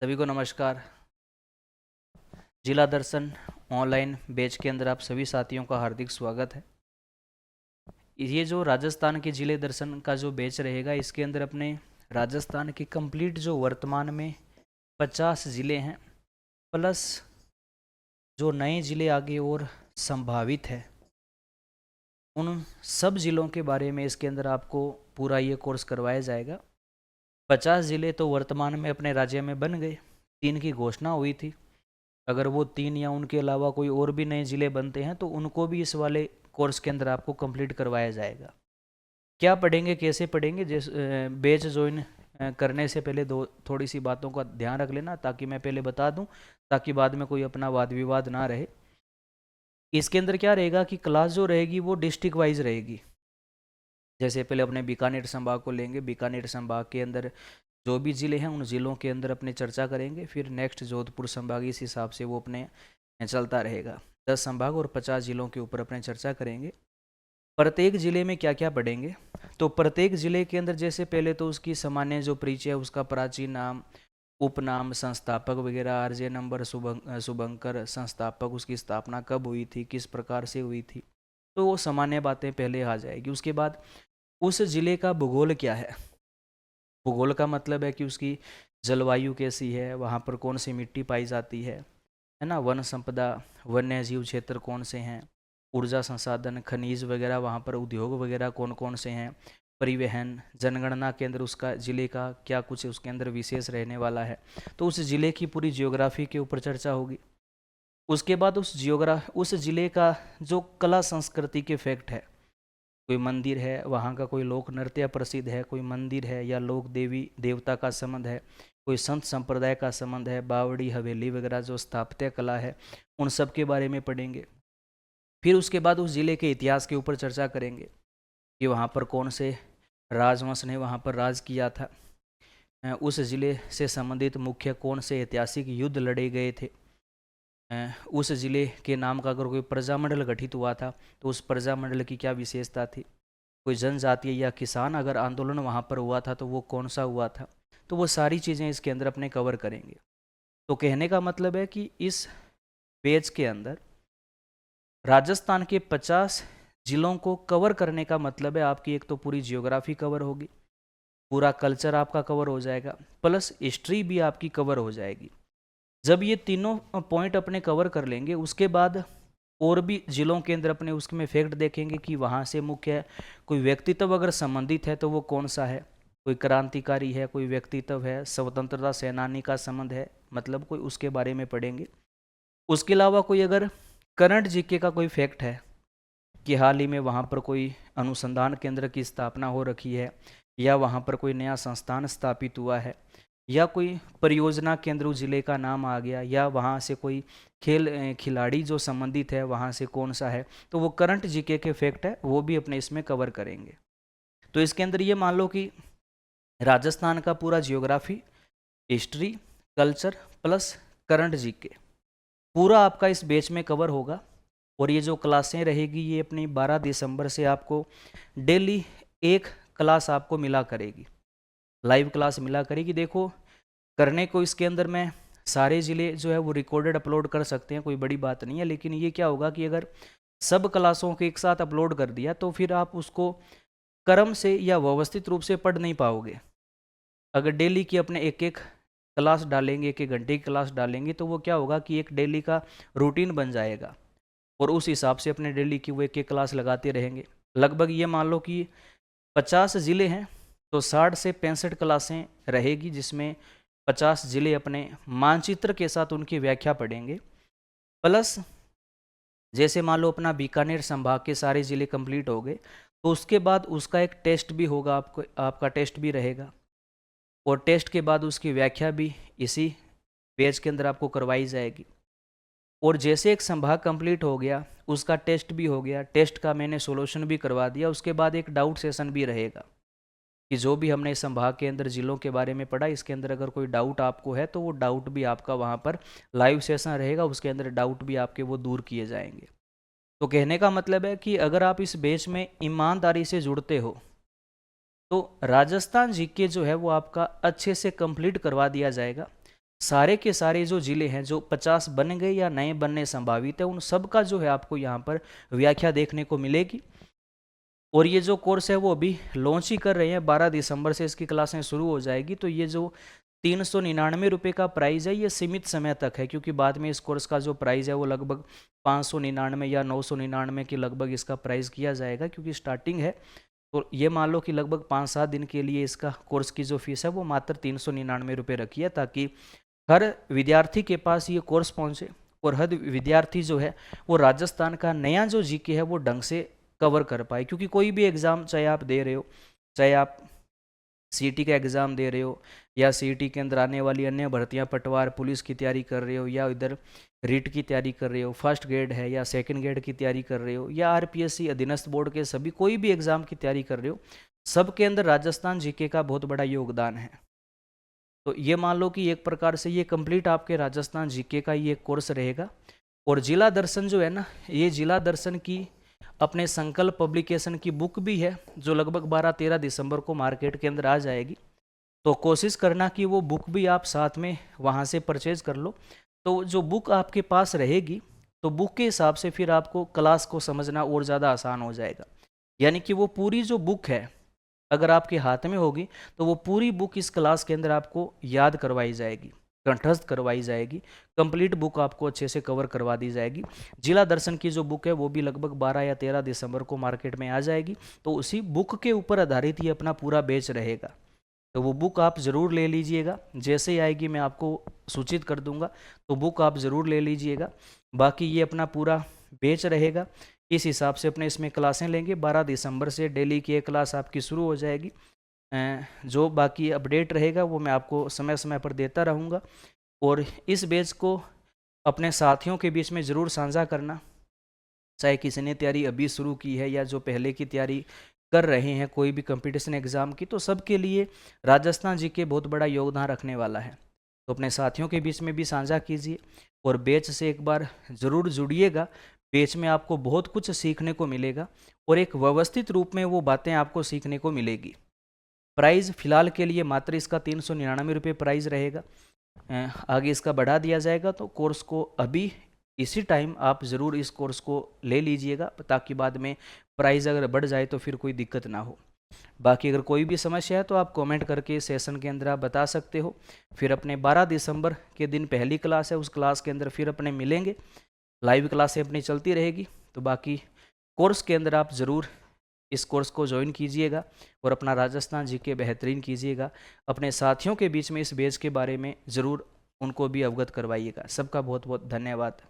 सभी को नमस्कार। जिला दर्शन ऑनलाइन बैच के अंदर आप सभी साथियों का हार्दिक स्वागत है। ये जो राजस्थान के जिले दर्शन का जो बैच रहेगा, इसके अंदर अपने राजस्थान के कंप्लीट जो वर्तमान में 50 ज़िले हैं, प्लस जो नए ज़िले आगे और संभावित है, उन सब ज़िलों के बारे में इसके अंदर आपको पूरा ये कोर्स करवाया जाएगा। 50 ज़िले तो वर्तमान में अपने राज्य में बन गए, 3 की घोषणा हुई थी। अगर वो 3 या उनके अलावा कोई और भी नए ज़िले बनते हैं तो उनको भी इस वाले कोर्स के अंदर आपको कंप्लीट करवाया जाएगा। क्या पढ़ेंगे, कैसे पढ़ेंगे, बैच ज्वाइन करने से पहले थोड़ी सी बातों का ध्यान रख लेना, ताकि मैं पहले बता दूं, ताकि बाद में कोई अपना वाद विवाद ना रहे। इसके अंदर क्या रहेगा कि क्लास जो रहेगी वो डिस्ट्रिक्ट वाइज रहेगी। जैसे पहले अपने बीकानेर संभाग को लेंगे, बीकानेर संभाग के अंदर जो भी ज़िले हैं उन ज़िलों के अंदर अपने चर्चा करेंगे। फिर नेक्स्ट जोधपुर संभाग, इस हिसाब से वो अपने चलता रहेगा। 10 संभाग और 50 ज़िलों के ऊपर अपने चर्चा करेंगे। प्रत्येक ज़िले में क्या क्या पढ़ेंगे, तो प्रत्येक ज़िले के अंदर जैसे पहले तो उसकी सामान्य जो परिचय है, उसका प्राचीन नाम, उपनाम, संस्थापक वगैरह, आरजे नंबर, शुभंकर, संस्थापक, उसकी स्थापना कब हुई थी, किस प्रकार से हुई थी, तो वो सामान्य बातें पहले आ जाएगी। उसके बाद उस ज़िले का भूगोल क्या है। भूगोल का मतलब है कि उसकी जलवायु कैसी है, वहाँ पर कौन सी मिट्टी पाई जाती है ना, वन संपदा, वन्य जीव क्षेत्र कौन से हैं, ऊर्जा संसाधन, खनिज वगैरह, वहाँ पर उद्योग वगैरह कौन कौन से हैं, परिवहन, जनगणना के अंदर उसका ज़िले का क्या कुछ उसके अंदर विशेष रहने वाला है। तो उस ज़िले की पूरी जियोग्राफी के ऊपर चर्चा होगी। उसके बाद उस ज़िले का जो कला संस्कृति के फैक्ट है, कोई मंदिर है, वहाँ का कोई लोक नृत्य प्रसिद्ध है, कोई मंदिर है या लोक देवी देवता का संबंध है, कोई संत संप्रदाय का संबंध है, बावड़ी हवेली वगैरह जो स्थापत्य कला है, उन सब के बारे में पढ़ेंगे। फिर उसके बाद उस ज़िले के इतिहास के ऊपर चर्चा करेंगे कि वहाँ पर कौन से राजवंश ने वहाँ पर राज किया था, उस ज़िले से संबंधित मुख्य कौन से ऐतिहासिक युद्ध लड़े गए थे, उस ज़िले के नाम का अगर कोई प्रजामंडल गठित हुआ था तो उस प्रजामंडल की क्या विशेषता थी, कोई जनजातीय या किसान अगर आंदोलन वहाँ पर हुआ था तो वो कौन सा हुआ था। तो वो सारी चीज़ें इसके अंदर अपने कवर करेंगे। तो कहने का मतलब है कि इस पेज के अंदर राजस्थान के 50 जिलों को कवर करने का मतलब है आपकी एक तो पूरी जियोग्राफी कवर होगी, पूरा कल्चर आपका कवर हो जाएगा, प्लस हिस्ट्री भी आपकी कवर हो जाएगी। जब ये तीनों पॉइंट अपने कवर कर लेंगे, उसके बाद और भी जिलों के अंदर अपने उसमें फैक्ट देखेंगे कि वहाँ से मुख्य कोई व्यक्तित्व अगर संबंधित है तो वो कौन सा है, कोई क्रांतिकारी है, कोई व्यक्तित्व है, स्वतंत्रता सेनानी का संबंध है, मतलब कोई उसके बारे में पढ़ेंगे। उसके अलावा कोई अगर करंट जीके का कोई फैक्ट है कि हाल ही में वहाँ पर कोई अनुसंधान केंद्र की स्थापना हो रखी है, या वहाँ पर कोई नया संस्थान स्थापित हुआ है, या कोई परियोजना केंद्र उस जिले का नाम आ गया, या वहाँ से कोई खिलाड़ी जो संबंधित है वहाँ से कौन सा है, तो वो करंट जीके के फैक्ट है, वो भी अपने इसमें कवर करेंगे। तो इसके अंदर ये मान लो कि राजस्थान का पूरा geography, history, culture plus current GK पूरा आपका इस बैच में कवर होगा। और ये जो क्लासें रहेगी ये अपनी 12 दिसंबर से आपको डेली एक क्लास आपको मिला करेगी, लाइव क्लास मिला करेगी। देखो, करने को इसके अंदर में सारे ज़िले जो है वो रिकॉर्डेड अपलोड कर सकते हैं, कोई बड़ी बात नहीं है। लेकिन ये क्या होगा कि अगर सब क्लासों को एक साथ अपलोड कर दिया तो फिर आप उसको क्रम से या व्यवस्थित रूप से पढ़ नहीं पाओगे। अगर डेली की अपने एक एक क्लास डालेंगे, एक एक घंटे की क्लास डालेंगे, तो वो क्या होगा कि एक डेली का रूटीन बन जाएगा और उस हिसाब से अपने डेली की वो एक एक क्लास लगाते रहेंगे। लगभग ये मान लो कि 50 ज़िले हैं तो 60 से 65 क्लासें रहेगी, जिसमें 50 ज़िले अपने मानचित्र के साथ उनकी व्याख्या पढ़ेंगे। प्लस जैसे मान लो अपना बीकानेर संभाग के सारे ज़िले कंप्लीट हो गए तो उसके बाद उसका एक टेस्ट भी होगा, आपका टेस्ट भी रहेगा, और टेस्ट के बाद उसकी व्याख्या भी इसी पेज के अंदर आपको करवाई जाएगी। और जैसे एक संभाग कंप्लीट हो गया, उसका टेस्ट भी हो गया, टेस्ट का मैंने सॉल्यूशन भी करवा दिया, उसके बाद एक डाउट सेशन भी रहेगा कि जो भी हमने इस संभाग के अंदर जिलों के बारे में पढ़ा, इसके अंदर अगर कोई डाउट आपको है तो वो डाउट भी आपका वहाँ पर लाइव सेशन रहेगा, उसके अंदर डाउट भी आपके वो दूर किए जाएंगे। तो कहने का मतलब है कि अगर आप इस बैच में ईमानदारी से जुड़ते हो तो राजस्थान जीके जो है वो आपका अच्छे से कंप्लीट करवा दिया जाएगा। सारे के सारे जो जिले हैं जो 50 बन गए या नए बनने संभावित है, उन सब का जो है आपको यहाँ पर व्याख्या देखने को मिलेगी। और ये जो कोर्स है वो अभी लॉन्च ही कर रहे हैं, 12 दिसंबर से इसकी क्लासें शुरू हो जाएगी। तो ये जो 399 रुपये का प्राइस है ये सीमित समय तक है, क्योंकि बाद में इस कोर्स का जो प्राइस है वो लगभग 599 या 999 के लगभग इसका प्राइस किया जाएगा, क्योंकि स्टार्टिंग है। तो ये मान लो कि लगभग 5-7 दिन के लिए इसका कोर्स की जो फीस है वो मात्र 399 रुपये रखी है, ताकि हर विद्यार्थी के पास ये कोर्स पहुंचे और हर विद्यार्थी जो है वो राजस्थान का नया जो जीके है वो ढंग से कवर कर पाए। क्योंकि कोई भी एग्ज़ाम चाहे आप दे रहे हो, चाहे आप सीईटी का एग्ज़ाम दे रहे हो या सीईटी के अंदर आने वाली अन्य भर्तियां, पटवार, पुलिस की तैयारी कर रहे हो, या इधर रीट की तैयारी कर रहे हो, फर्स्ट ग्रेड है या सेकंड ग्रेड की तैयारी कर रहे हो, या आरपीएससी अधीनस्थ बोर्ड के सभी कोई भी एग्ज़ाम की तैयारी कर रहे हो, सबके अंदर राजस्थान जीके का बहुत बड़ा योगदान है। तो ये मान लो कि एक प्रकार से ये कंप्लीट आपके राजस्थान जीके का ये कोर्स रहेगा। और जिला दर्शन जो है ना, ये जिला दर्शन की अपने संकल्प पब्लिकेशन की बुक भी है, जो लगभग 12-13 दिसंबर को मार्केट के अंदर आ जाएगी। तो कोशिश करना कि वो बुक भी आप साथ में वहाँ से परचेज कर लो। तो जो बुक आपके पास रहेगी, तो बुक के हिसाब से फिर आपको क्लास को समझना और ज़्यादा आसान हो जाएगा। यानी कि वो पूरी जो बुक है अगर आपके हाथ में होगी, तो वो पूरी बुक इस क्लास के अंदर आपको याद करवाई जाएगी, कंठस्थ करवाई जाएगी, कंप्लीट बुक आपको अच्छे से कवर करवा दी जाएगी। जिला दर्शन की जो बुक है वो भी लगभग 12 या 13 दिसंबर को मार्केट में आ जाएगी। तो उसी बुक के ऊपर आधारित ये अपना पूरा बैच रहेगा। तो वो बुक आप ज़रूर ले लीजिएगा, जैसे ही आएगी मैं आपको सूचित कर दूंगा, तो बुक आप ज़रूर ले लीजिएगा। बाकी ये अपना पूरा बैच रहेगा, इस हिसाब से अपने इसमें क्लासें लेंगे। 12 दिसंबर से डेली की एक क्लास आपकी शुरू हो जाएगी। जो बाकी अपडेट रहेगा वो मैं आपको समय समय पर देता रहूँगा। और इस बैच को अपने साथियों के बीच में ज़रूर साझा करना, चाहे किसी ने तैयारी अभी शुरू की है या जो पहले की तैयारी कर रहे हैं कोई भी कंपटीशन एग्ज़ाम की, तो सबके लिए राजस्थान जीके बहुत बड़ा योगदान रखने वाला है। तो अपने साथियों के बीच में भी साझा कीजिए और बैच से एक बार ज़रूर जुड़िएगा। बैच में आपको बहुत कुछ सीखने को मिलेगा और एक व्यवस्थित रूप में वो बातें आपको सीखने को मिलेगी। प्राइस फ़िलहाल के लिए मात्र इसका 399 रुपये प्राइस रहेगा। आगे इसका बढ़ा दिया जाएगा। तो कोर्स को अभी इसी टाइम आप ज़रूर इस कोर्स को ले लीजिएगा, ताकि बाद में प्राइस अगर बढ़ जाए तो फिर कोई दिक्कत ना हो। बाकी अगर कोई भी समस्या है तो आप कमेंट करके सेशन के अंदर आप बता सकते हो। फिर अपने 12 दिसंबर के दिन पहली क्लास है, उस क्लास के अंदर फिर अपने मिलेंगे, लाइव क्लासें अपनी चलती रहेगी। तो बाकी कोर्स के अंदर आप ज़रूर इस कोर्स को ज्वाइन कीजिएगा और अपना राजस्थान जीके बेहतरीन कीजिएगा। अपने साथियों के बीच में इस बैच के बारे में ज़रूर उनको भी अवगत करवाइएगा। सबका बहुत बहुत धन्यवाद।